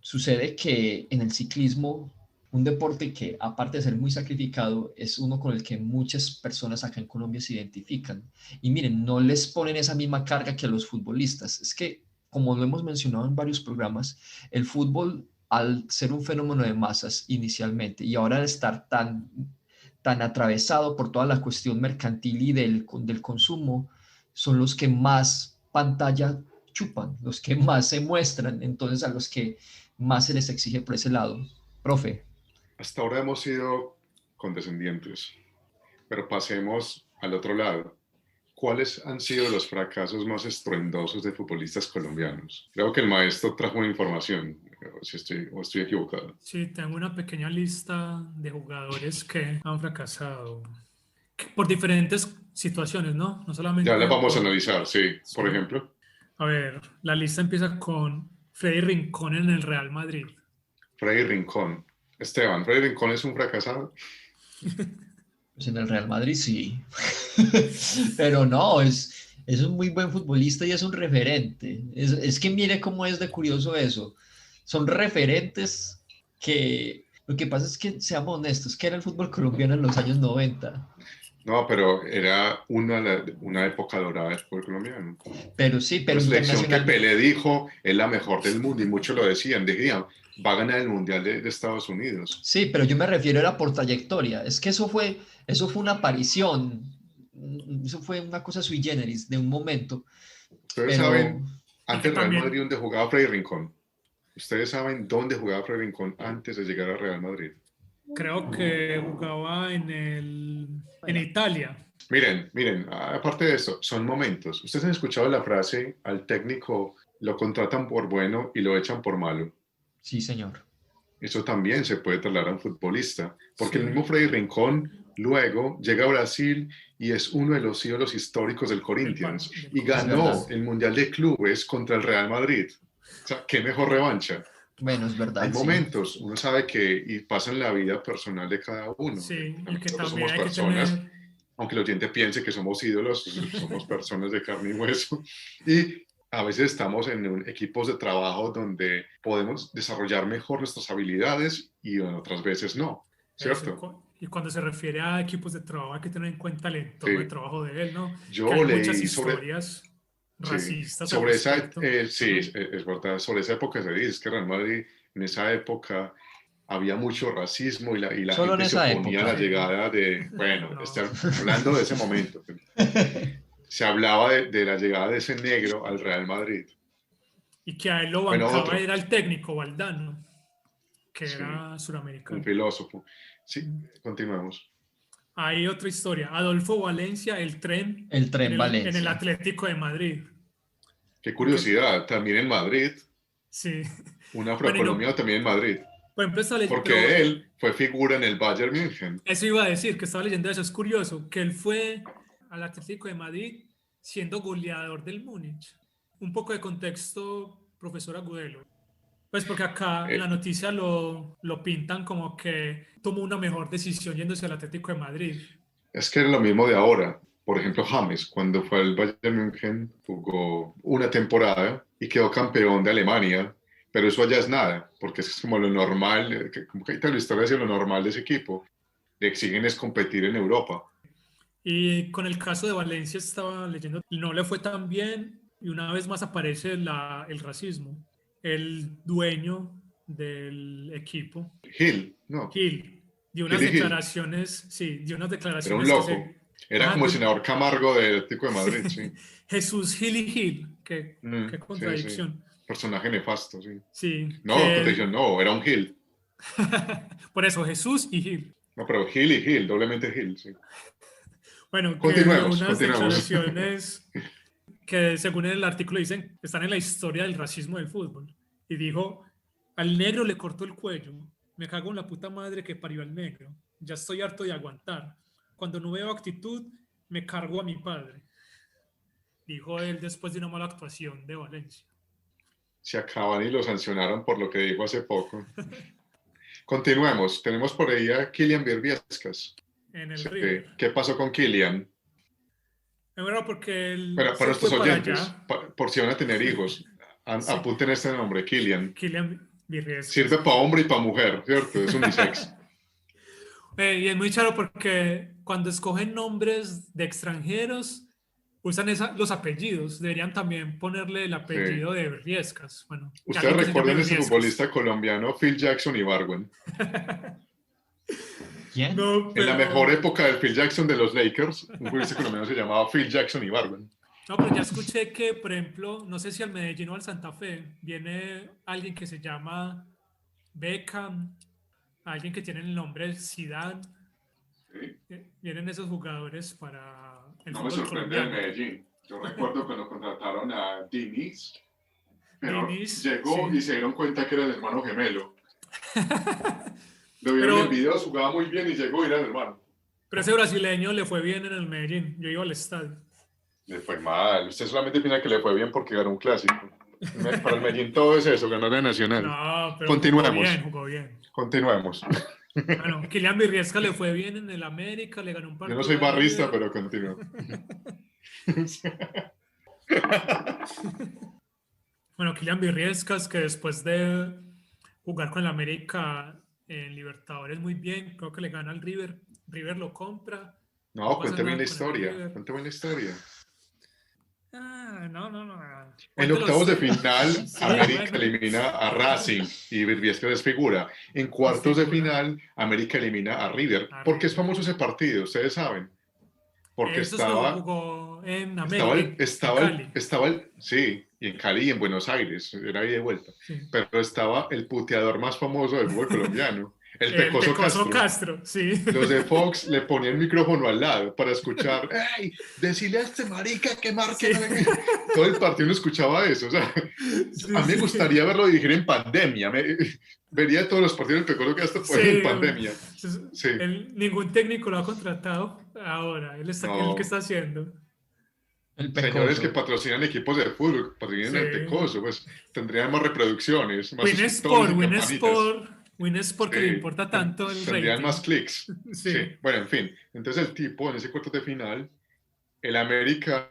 sucede que en el ciclismo, un deporte que aparte de ser muy sacrificado, es uno con el que muchas personas acá en Colombia se identifican. Y miren, no les ponen esa misma carga que a los futbolistas. Es que, como lo hemos mencionado en varios programas, el fútbol, al ser un fenómeno de masas inicialmente y ahora al estar tan atravesado por toda la cuestión mercantil y del consumo, son los que más pantalla chupan, los que más se muestran, entonces a los que más se les exige por ese lado. Profe, hasta ahora hemos sido condescendientes, pero pasemos al otro lado. ¿Cuáles han sido los fracasos más estruendosos de futbolistas colombianos? Creo que el maestro trajo una información, si estoy equivocado. Sí, tengo una pequeña lista de jugadores que han fracasado por diferentes situaciones, ¿no? No solamente Ya las vamos a por... analizar, sí. Por Sí. ejemplo, A ver, la lista empieza con Freddy Rincón en el Real Madrid. Freddy Rincón. Esteban, Freddy Rincón es un fracasado. Pues en el Real Madrid sí. Pero no, es un muy buen futbolista y es un referente. Es que mire cómo es de curioso eso. Son referentes que... Lo que pasa es que, seamos honestos, que era el fútbol colombiano en los años 90. No, pero era una época dorada del fútbol colombiano. Pero sí, Una pero selección que internacional. Pelé dijo es la mejor del mundo y muchos lo decían, va a ganar el Mundial de Estados Unidos. Sí, pero yo me refiero era por trayectoria. Es que eso fue una aparición. Eso fue una cosa sui generis de un momento. Ustedes Pero saben, Y que antes del Real Madrid, también, ¿dónde jugaba Freddy Rincón? ¿Ustedes saben dónde jugaba Freddy Rincón antes de llegar al Real Madrid? creo que jugaba en Italia. Miren, aparte de eso, son momentos. Ustedes han escuchado la frase, al técnico lo contratan por bueno y lo echan por malo. sí, señor. Eso también se puede trasladar a un futbolista, porque el Sí. mismo Freddy Rincón luego llega a Brasil y es uno de los ídolos históricos del Del Corinthians y Es ganó verdad. el Mundial de Clubes contra el Real Madrid. O sea, qué mejor revancha. Bueno, es verdad, Hay sí. momentos, uno sabe que y pasa en la vida personal de cada uno. Sí, y También que nosotros también somos hay que personas, tener, aunque el oyente piense que somos ídolos, somos personas de carne y hueso. Y a veces estamos en equipos de trabajo donde podemos desarrollar mejor nuestras habilidades y otras veces no, eso, ¿cierto? y cuando se refiere a equipos de trabajo hay que tener en cuenta el entorno de Sí. trabajo de él, ¿no? Que Yo hay muchas leí sobre, historias sí, racistas al sobre esa, respecto. sí, es verdad, sobre esa época se dice que Real Madrid en esa época había mucho racismo y la Solo en gente se esa oponía a la época. Sí. llegada de, bueno, No. hablando de ese momento, se hablaba de la llegada de ese negro al Real Madrid. Y que a él lo Bueno, bancaba otro, era el técnico Valdano, que sí, era un suramericano. filósofo. Sí, continuemos. Hay otra historia. Adolfo Valencia, el tren El Tren en el Valencia. Atlético de Madrid. Qué Porque, curiosidad, también en Madrid, sí. un Bueno, y no, afrocolombiano también en Madrid, por ejemplo, pero porque él fue figura en el Bayern München. eso iba a decir, que estaba leyendo eso. Es curioso que él fue al Atlético de Madrid siendo goleador del Múnich. Un poco de contexto, profesor Agudelo. Pues porque acá en la Eh, noticia lo pintan como que tomó una mejor decisión yéndose al Atlético de Madrid. Es que era lo mismo de ahora. Por ejemplo, James, cuando fue al Bayern München, jugó una temporada y quedó campeón de Alemania, pero eso allá es nada, porque es como lo normal, como que ahí te lo está diciendo, lo normal de ese equipo. Le exigen es competir en Europa. Y con el caso de Valencia estaba leyendo, no le fue tan bien y una vez más aparece el racismo. El dueño del equipo, Gil, no, Gil, dio Gil unas y Gil, declaraciones, sí, dio unas era un declaraciones que loco. se... Era Ah, como el senador Camargo del Atlético de Madrid, sí. Jesús Gil y Gil, qué Sí, sí. contradicción. Personaje nefasto, sí. Sí, No, que contradicción, no, era un Gil. por eso Jesús y Gil. No, pero Gil y Gil, doblemente Gil, sí. Bueno, que dio Continuemos, unas continuemos. declaraciones que según el artículo dicen, están en la historia del racismo del fútbol. Y dijo, al negro le cortó el cuello, me cago en la puta madre que parió al negro, ya estoy harto de aguantar. Cuando no veo actitud, me cargo a mi padre. Dijo él después de una mala actuación de Valencia. Se acaban y lo sancionaron por lo que dijo hace poco. Continuemos. Tenemos por ahí a Kylian Birbiescas. En el Sí. River. ¿Qué pasó con Kylian? Bueno, porque él Bueno, para se fue nuestros para oyentes, allá. por si van a tener hijos, Sí. apunten este nombre, Kylian. Kylian Virriescas. Sirve para hombre y para mujer, ¿cierto? Es unisex. Y es muy charo porque cuando escogen nombres de extranjeros, usan los apellidos. Deberían también ponerle el apellido Sí. de Briescas. Bueno, ¿Ustedes que se llame recuerdan ese Briescas. futbolista colombiano Phil Jackson Ibargüen? ¿Quién? No, En la pero, mejor época del Phil Jackson de los Lakers, un futbolista colombiano se llamaba Phil Jackson Ibargüen. no, pero ya escuché que, por ejemplo, no sé si al Medellín o al Santa Fe viene alguien que se llama Beckham, alguien que tiene el nombre Zidane. Sí. Vienen esos jugadores para el No me fútbol sorprende el colombiano. Medellín. Yo recuerdo cuando contrataron a Diniz, pero Diniz, llegó sí. y se dieron cuenta que era el hermano gemelo. Lo vieron Pero- en videos, jugaba muy bien y llegó y era el hermano. Pero ese brasileño le fue bien en el Medellín. Yo iba al estadio. Le fue mal. Usted solamente piensa que le fue bien porque ganó un clásico. Para el Medellín todo es eso, ganar la Nacional. No, pero Continuemos. jugó bien. Continuemos. Bueno, Kylian Virriesca le fue bien en el América, le ganó un partido. Yo no soy barrista, River. pero continúo. Bueno, Kylian Virriescas, que después de jugar con el América en Libertadores muy bien, creo que le gana al River. River lo compra. No, pasa cuéntame nada la con el historia. River. Cuéntame la historia. No. En Cuéntelo octavos de usted. final, Sí, América bueno. elimina a Racing y Virviesca desfigura. En cuartos de Desfigura. final, América elimina a River. A ¿Por qué es River. famoso ese partido? Ustedes saben. Porque Eso se jugó en América, en Cali. Sí, y en Cali y en Buenos Aires, era ida y vuelta. Sí. Pero estaba el puteador más famoso del fútbol colombiano, el El Pecoso Castro, sí. Los de Fox le ponían el micrófono al lado para escuchar, ¡ey! Decile a este marica que marque. Sí. Todo el partido no escuchaba eso. O sea, Sí, a mí me sí. gustaría verlo dirigir en pandemia. Vería todos los partidos del Pecoso Castro Sí, en pandemia. Sí. Ningún técnico lo ha contratado ahora. Él está, No. ¿qué está haciendo? El Pecoso. Señores que patrocinan equipos de fútbol, patrocinan Sí. el Pecoso, pues tendrían más reproducciones, más Winsport que le importa tanto el tendrían rating. más clics. Sí. Sí. Bueno, en fin. Entonces el tipo en ese cuarto de final, el América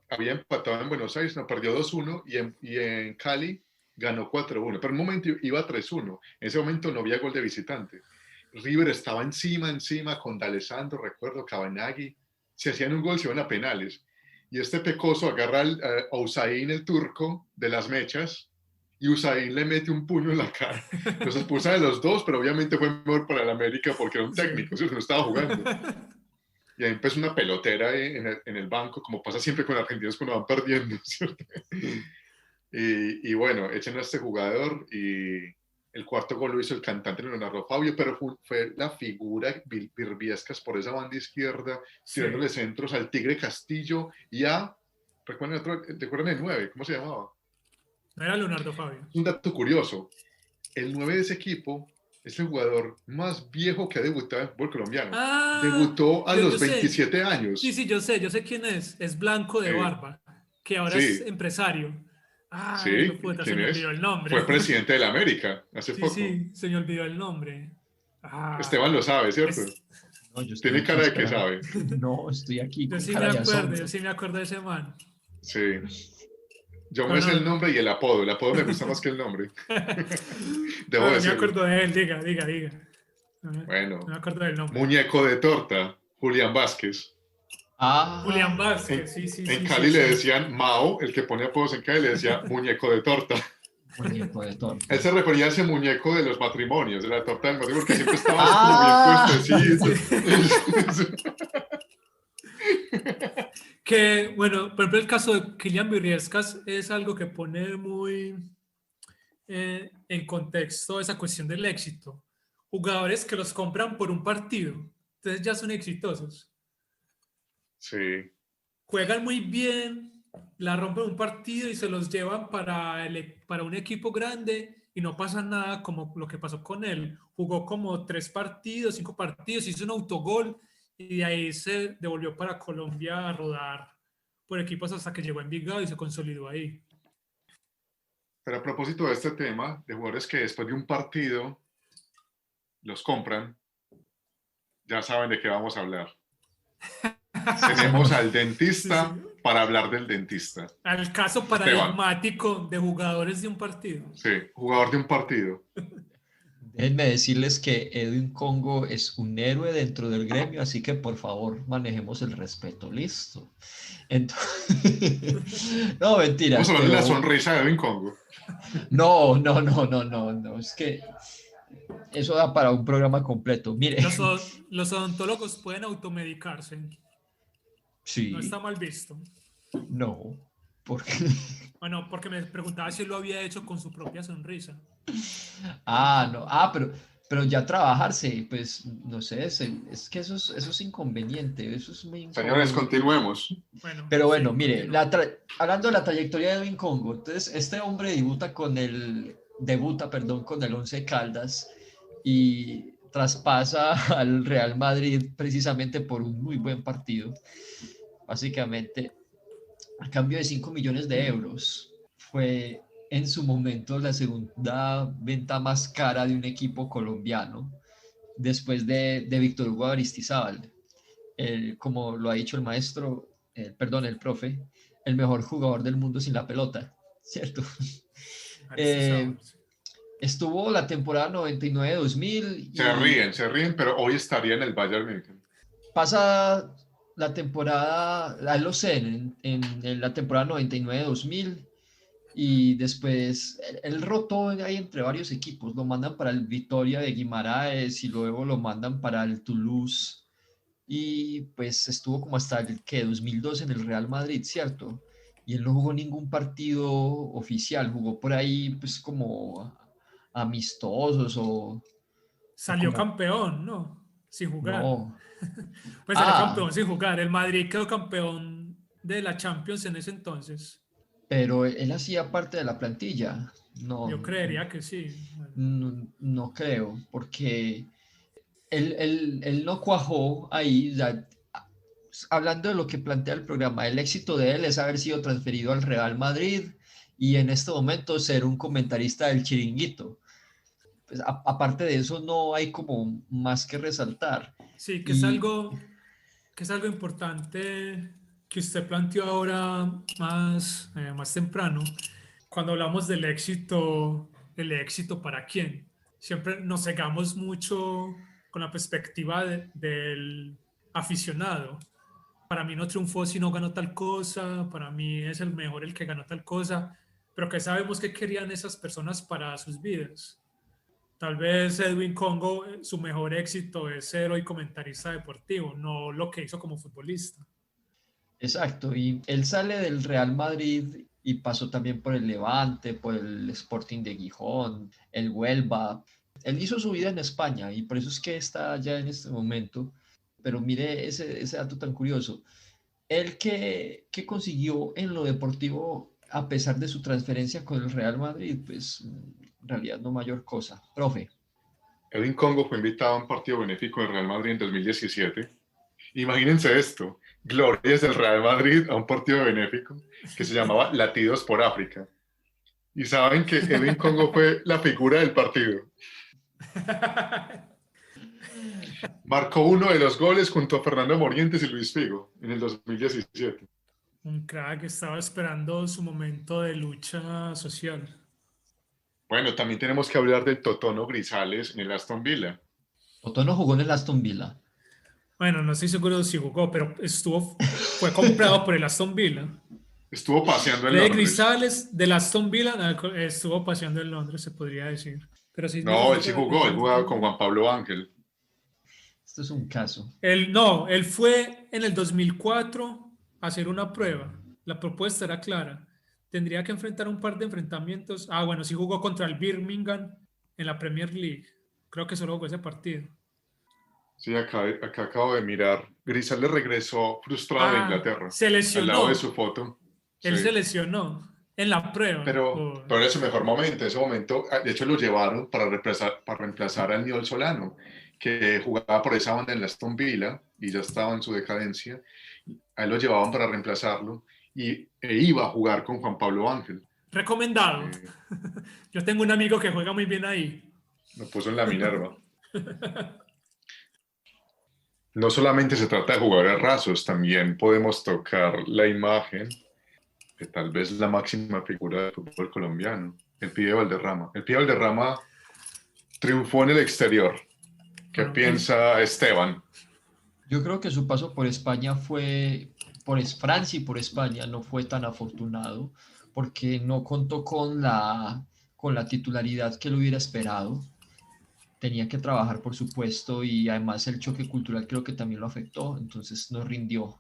había empatado en Buenos Aires, no perdió 2-1 y en Cali ganó 4-1. Pero en un momento iba 3-1. En ese momento no había gol de visitante. River estaba encima con D'Alessandro, recuerdo, Cabanagui. Si hacían un gol se iban a penales. Y este Pecoso agarra a Usain, el turco, de las mechas, y Usain le mete un puño en la cara. Los expulsa de los dos, pero obviamente fue mejor para el América porque era un técnico, ¿cierto? No estaba jugando. Y ahí empezó una pelotera en el banco, como pasa siempre con argentinos cuando van perdiendo, ¿cierto? Y bueno, echan a este jugador y el cuarto gol lo hizo el cantante Leonardo Fabio, pero fue la figura Virviescas por esa banda izquierda, tirándole centros al Tigre Castillo y ¿recuerdan el 9? ¿Cómo se llamaba? No era Leonardo Fabio. Un dato curioso, el 9 de ese equipo es el jugador más viejo que ha debutado en el fútbol colombiano. Debutó a los 27 años. Sí, yo sé quién es. Es blanco de barba, que ahora es empresario. Sí, puta, ¿quién se me es? olvidó el nombre. Fue presidente de la América hace poco. Sí, se me olvidó el nombre. Esteban lo sabe, ¿cierto? No, yo Tiene cara de que sabe. No, estoy aquí con Yo sí cara de asombro. yo sí me acuerdo de ese man. Sí. Yo me sé el nombre y el apodo. El apodo me gusta más que el nombre. Debo decirlo. Me acuerdo de él, diga. Bueno. No me acuerdo del nombre. Muñeco de torta, Julián Vázquez. Julián Vázquez, sí. En Cali le decían Mao, el que pone apodos en Cali le decía muñeco de torta. Muñeco de torta. Él se refería a ese muñeco de los matrimonios, de la torta del matrimonio, porque siempre estaba como bien puestecito. Que, bueno, por ejemplo, el caso de Kylian Virriescas es algo que pone muy en contexto esa cuestión del éxito. Jugadores que los compran por un partido, entonces ya son exitosos. Sí. Juegan muy bien, la rompen un partido y se los llevan para un equipo grande y no pasa nada como lo que pasó con él. Jugó como 5 partidos, hizo un autogol y de ahí se devolvió para Colombia a rodar por equipos hasta que llegó a Envigado y se consolidó ahí. Pero a propósito de este tema, de jugadores que después de un partido los compran, ya saben de qué vamos a hablar. Tenemos al dentista para hablar del dentista. Al caso paradigmático de jugadores de un partido. Sí, jugador de un partido. Déjenme decirles que Edwin Congo es un héroe dentro del gremio, así que por favor manejemos el respeto. Listo. Entonces, no, mentiras. Vamos a hablar de la sonrisa de Edwin Congo. No. Es que eso da para un programa completo. Mire. Los odontólogos pueden automedicarse. Sí. No está mal visto. No. ¿Por qué? Bueno, porque me preguntaba si lo había hecho con su propia sonrisa. No. Pero ya trabajarse, pues, no sé, es que eso es inconveniente, eso es muy inconveniente. Señores, continuemos. Bueno, pero bueno, mire, hablando de la trayectoria de Edwin Congo, entonces este hombre debuta con el Once Caldas y traspasa al Real Madrid precisamente por un muy buen partido. Básicamente, a cambio de 5 millones de euros. Fue en su momento la segunda venta más cara de un equipo colombiano, después de Víctor Hugo Aristizábal. Como lo ha dicho el maestro, el profe, el mejor jugador del mundo sin la pelota, ¿cierto? Aristizábal, sí. Estuvo la temporada 99-2000 Se ríen, pero hoy estaría en el Bayern München. pasa la temporada, lo sé, en la temporada 99-2000 y después él rotó ahí entre varios equipos, lo mandan para el Vitória de Guimaraes y luego lo mandan para el Toulouse y pues estuvo como hasta el 2002 en el Real Madrid, ¿cierto? Y él no jugó ningún partido oficial, jugó por ahí pues como amistosos o Salió como, campeón, ¿no? Sin jugar. no. Pues salió Ah, campeón sin jugar. El Madrid quedó campeón de la Champions en ese entonces. pero él hacía parte de la plantilla. Yo No, creería que sí. Bueno, no creo, porque él no cuajó ahí. Hablando de lo que plantea el programa, el éxito de él es haber sido transferido al Real Madrid y en este momento ser un comentarista del Chiringuito. Pues, aparte de eso, no hay como más que resaltar. sí, Y que es algo importante que usted planteó ahora más temprano. Cuando hablamos del éxito, ¿el éxito para quién? Siempre nos cegamos mucho con la perspectiva del aficionado. Para mí no triunfó si no ganó tal cosa, para mí es el mejor el que ganó tal cosa, pero que sabemos que querían esas personas para sus vidas. Tal vez Edwin Congo, su mejor éxito es ser hoy comentarista deportivo, no lo que hizo como futbolista. exacto, y él sale del Real Madrid y pasó también por el Levante, por el Sporting de Gijón, el Huelva. Él hizo su vida en España y por eso es que está allá en este momento. Pero mire ese dato tan curioso. Él que consiguió en lo deportivo a pesar de su transferencia con el Real Madrid, pues en realidad no mayor cosa. Profe. Edwin Congo fue invitado a un partido benéfico del Real Madrid en 2017. Imagínense esto, glorias del Real Madrid a un partido benéfico que se llamaba Latidos por África. Y saben que Edwin Congo fue la figura del partido. Marcó uno de los goles junto a Fernando Morientes y Luis Figo en el 2017. Un crack que estaba esperando su momento de lucha social. Bueno, también tenemos que hablar del Totono Grisales en el Aston Villa. Otono jugó en el Aston Villa. Bueno, no estoy seguro de si jugó, pero fue comprado por el Aston Villa. Estuvo paseando en Freddy Londres. Grisales del Aston Villa estuvo paseando en Londres, se podría decir. Pero sí No, él sí necesito jugó, él jugaba con recordar. Juan Pablo Ángel. Esto es un caso. Él fue en el 2004 a hacer una prueba. La propuesta era clara. Tendría que enfrentar un par de enfrentamientos. Ah, bueno, sí jugó contra el Birmingham en la Premier League. Creo que solo jugó ese partido. Sí, acá acabo de mirar. Grisales regresó frustrado de Inglaterra. Se Al lado de lesionó. su foto. Él Sí. se lesionó en la prueba. Pero era su mejor momento. En ese momento, de hecho, lo llevaron para reemplazar al Niol Solano, que jugaba por esa banda en la Aston Villa y ya estaba en su decadencia. A él lo llevaban para reemplazarlo e iba a jugar con Juan Pablo Ángel. Recomendado. Yo tengo un amigo que juega muy bien ahí. Lo puso en la Minerva. No solamente se trata de jugadores rasos, también podemos tocar la imagen de tal vez la máxima figura del fútbol colombiano, el Pibe Valderrama. El Pibe Valderrama triunfó en el exterior. ¿Qué piensa Esteban? Yo creo que su paso por España por Francia y por España no fue tan afortunado porque no contó con la titularidad que él hubiera esperado. Tenía que trabajar por su puesto y además el choque cultural creo que también lo afectó, entonces no rindió.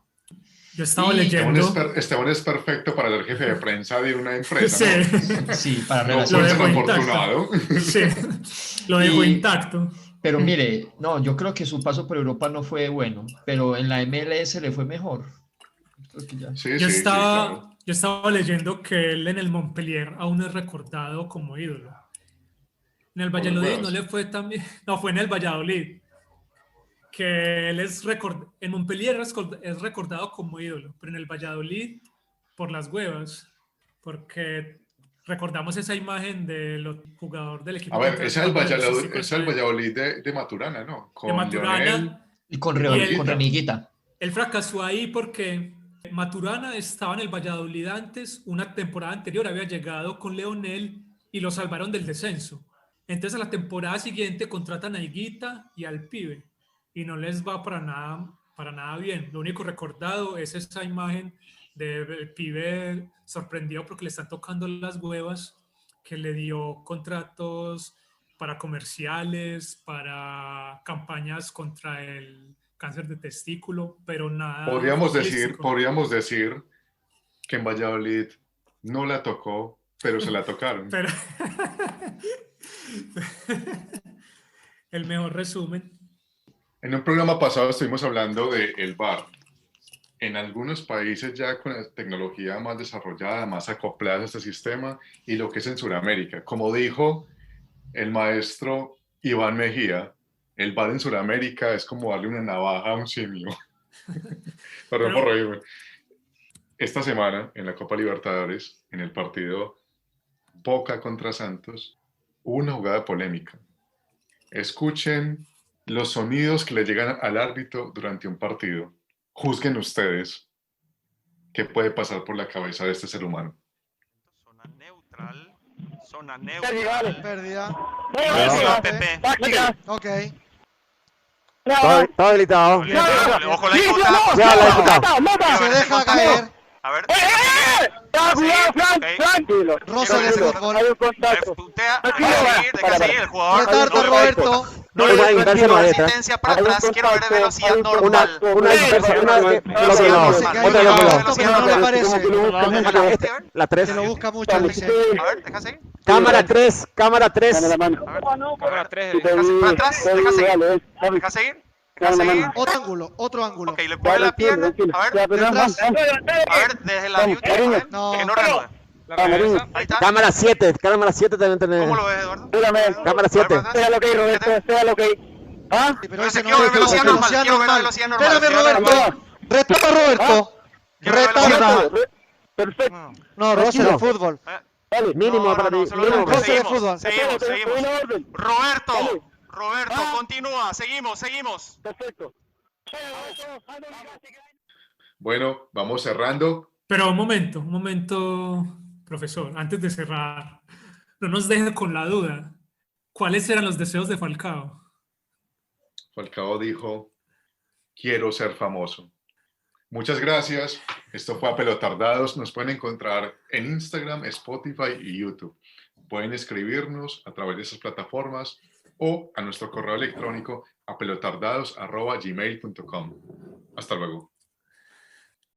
Yo estaba leyendo. Esteban es perfecto para ser jefe de prensa de una empresa. Sí, ¿no? Sí, para No relaciones. fue tan afortunado. Sí, lo dejó intacto. Pero mire, no, yo creo que su paso por Europa no fue bueno, pero en la MLS le fue mejor. Creo que ya. Sí, Yo sí, claro. estaba leyendo que él en el Montpellier aún es recordado como ídolo. En el Por los Valladolid no huevos. le fue tan bien. No, fue en el Valladolid. Que él en Montpellier es recordado como ídolo, pero en el Valladolid por las huevas, porque recordamos esa imagen del jugador del equipo A ver, ese contrario, no me acuerdo de los Es chicos el ahí, Valladolid de Maturana, ¿no? de Con Leonel Maturana, Y y con Con Higuita. Reniguita. él fracasó ahí porque Maturana estaba en el Valladolid antes, una temporada anterior había llegado con Leonel y lo salvaron del descenso. Entonces a la temporada siguiente contratan a Higuita y al pibe y no les va para nada bien. Lo único recordado es esa imagen del pibe sorprendido porque le están tocando las huevas, que le dio contratos para comerciales, para campañas contra el cáncer de testículo, pero nada futbolístico. Podríamos decir que en Valladolid no la tocó, pero se la tocaron. Pero el mejor resumen. En un programa pasado estuvimos hablando del VAR. En algunos países ya con la tecnología más desarrollada, más acoplada a este sistema, y lo que es en Sudamérica. Como dijo el maestro Iván Mejía, el VAR en Sudamérica es como darle una navaja a un simio. Perdón por reírme. Esta semana, en la Copa Libertadores, en el partido Boca contra Santos, hubo una jugada polémica. Escuchen los sonidos que le llegan al árbitro durante un partido. Juzguen ustedes qué puede pasar por la cabeza de este ser humano. Zona neutral. Zona neutral. Pérdida. Inicio PP. Ok. Todo habilitado. Ojo la disputa. Ya, la disputa. Se deja caer. A ver. Tranquilo. Rosa de fútbol. Hay un contacto. Puntea. Deja seguir el jugador. Retardo, Roberto. No le Una doy inversión a letra. asistencia para Hay un atrás. Quiero ver contacto, velocidad hay normal. una inversión, una Velocidad otro lado. normal. que hay Otro un lado. contacto, pero no le parece. La 3. Se lo busca mucho, dice. A ver, deja seguir. Cámara 3, cámara 3. Cámara 3. Deja seguir. Para atrás. Deja seguir. Deja seguir. Deja seguir. Otro ángulo, otro ángulo. Ok, le pone la pierna. A ver. Detrás. A ver, desde la beauty. A ver, No. que no reanude. Ahí está. Cámara 7 también tenés. ¿Cómo lo ves, Eduardo? Cámara 7. Espéralo que Roberto, espéralo que. ¿Ah? Sí, pero No, ese quiero ver velocidad normal, quiero ver normal. velocidad normal. Espérame, Quiero ver Roberto. Retarda, Roberto. Quiero ver Retarda. Perfecto. No, roce de fútbol. Dale, mínimo para ti. solo Mínimo. roce. Roce de fútbol. Seguimos. Roberto, Ah. continúa, seguimos. Perfecto. Bueno, vamos cerrando. Pero un momento, profesor, antes de cerrar, no nos deje con la duda. ¿Cuáles eran los deseos de Falcao? Falcao dijo, quiero ser famoso. Muchas gracias. Esto fue Apelotardados. Nos pueden encontrar en Instagram, Spotify y YouTube. Pueden escribirnos a través de esas plataformas o a nuestro correo electrónico apelotardados@gmail.com. Hasta luego.